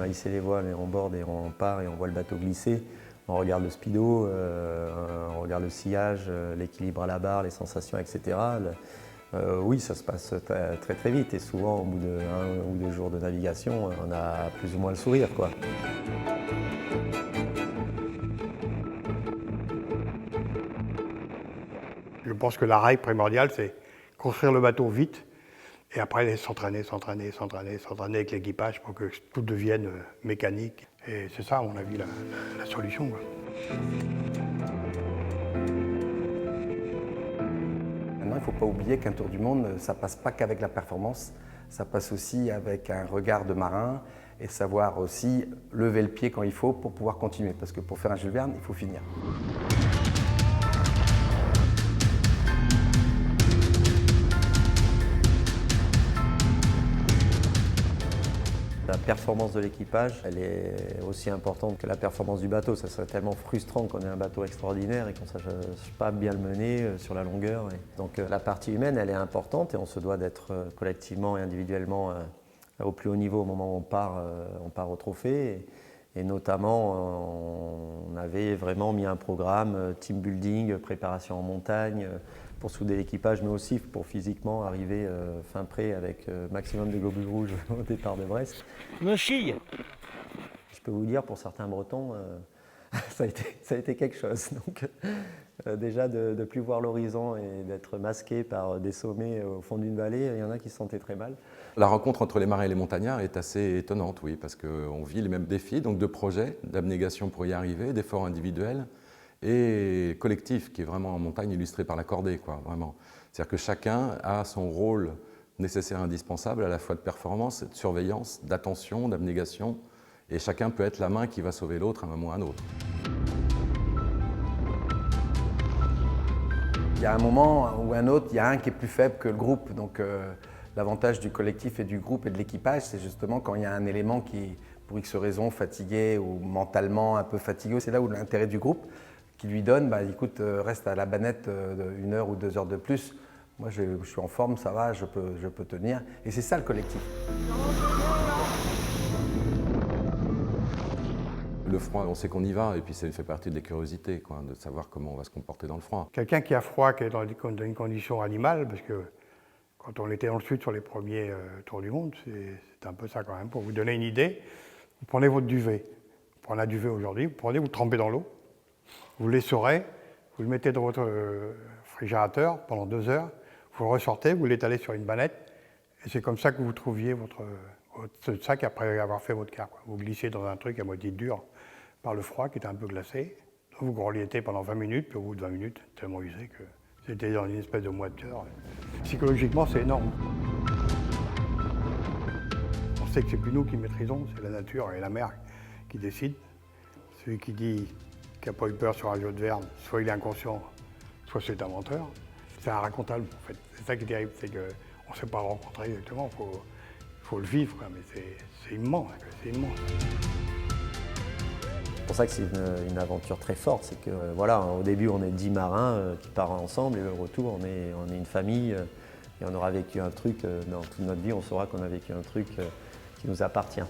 on a hissé les voiles et on borde et on part et on voit le bateau glisser. On regarde le speedo, on regarde le sillage, l'équilibre à la barre, les sensations, etc. Oui, ça se passe très très vite et souvent au bout d'1 ou 2 jours de navigation, on a plus ou moins le sourire, quoi. Je pense que la règle primordiale, c'est construire le bateau vite et après s'entraîner avec l'équipage pour que tout devienne mécanique. Et c'est ça, à mon avis, la solution, quoi. Maintenant, il ne faut pas oublier qu'un tour du monde, ça ne passe pas qu'avec la performance, ça passe aussi avec un regard de marin et savoir aussi lever le pied quand il faut pour pouvoir continuer. Parce que pour faire un Jules Verne, il faut finir. La performance de l'équipage, elle est aussi importante que la performance du bateau. Ça serait tellement frustrant qu'on ait un bateau extraordinaire et qu'on ne sache pas bien le mener sur la longueur. Donc la partie humaine, elle est importante et on se doit d'être collectivement et individuellement au plus haut niveau au moment où on part au trophée. Et notamment, on avait vraiment mis un programme team building, préparation en montagne, pour souder l'équipage, mais aussi pour physiquement arriver fin prêt avec maximum de globules rouges au départ de Brest. Me chille. Je peux vous dire, pour certains Bretons, ça a été quelque chose. Donc, déjà, de ne plus voir l'horizon et d'être masqué par des sommets au fond d'une vallée, il y en a qui se sentaient très mal. La rencontre entre les marins et les montagnards est assez étonnante, oui, parce qu'on vit les mêmes défis, donc de projets, d'abnégation pour y arriver, d'efforts individuels et collectifs, qui est vraiment en montagne illustré par la cordée, quoi, vraiment. C'est-à-dire que chacun a son rôle nécessaire, indispensable, à la fois de performance, de surveillance, d'attention, d'abnégation, et chacun peut être la main qui va sauver l'autre à un moment ou à un autre. Il y a un moment ou un autre, il y a un qui est plus faible que le groupe. Donc l'avantage du collectif et du groupe et de l'équipage, c'est justement quand il y a un élément qui, pour X raison, fatigué ou mentalement un peu fatigué, c'est là où l'intérêt du groupe qui lui donne, bah, écoute, reste à la banette 1 heure ou 2 heures de plus. Moi, je suis en forme, ça va, je peux tenir. Et c'est ça le collectif. Le froid, on sait qu'on y va, et puis ça fait partie de la curiosité, quoi, de savoir comment on va se comporter dans le froid. Quelqu'un qui a froid, qui est dans une condition animale, parce que quand on était dans le sud sur les premiers tours du monde, c'est un peu ça quand même. Pour vous donner une idée, vous prenez votre duvet. Vous prenez un duvet aujourd'hui, vous trempez dans l'eau, vous l'essorez, vous le mettez dans votre réfrigérateur pendant 2 heures, vous le ressortez, vous l'étalez sur une bannette, et c'est comme ça que vous trouviez votre sac après avoir fait votre quart. Vous glissez dans un truc à moitié dur par le froid qui était un peu glacé. Donc vous grelotez pendant 20 minutes, puis au bout de 20 minutes, tellement usé que c'était dans une espèce de moiteur. Psychologiquement, c'est énorme. On sait que c'est plus nous qui maîtrisons, c'est la nature et la mer qui décident. Celui qui dit qu'il n'a pas eu peur sur un jeu de Verne, soit il est inconscient, soit c'est un menteur. C'est inracontable en fait. C'est ça qui est terrible, c'est qu'on ne sait pas rencontrer exactement, il faut le vivre, quoi. Mais c'est immense, c'est immense. C'est pour ça que c'est une aventure très forte, c'est que voilà, au début on est 10 marins qui partent ensemble et au retour on est une famille et on aura vécu un truc, dans toute notre vie on saura qu'on a vécu un truc qui nous appartient.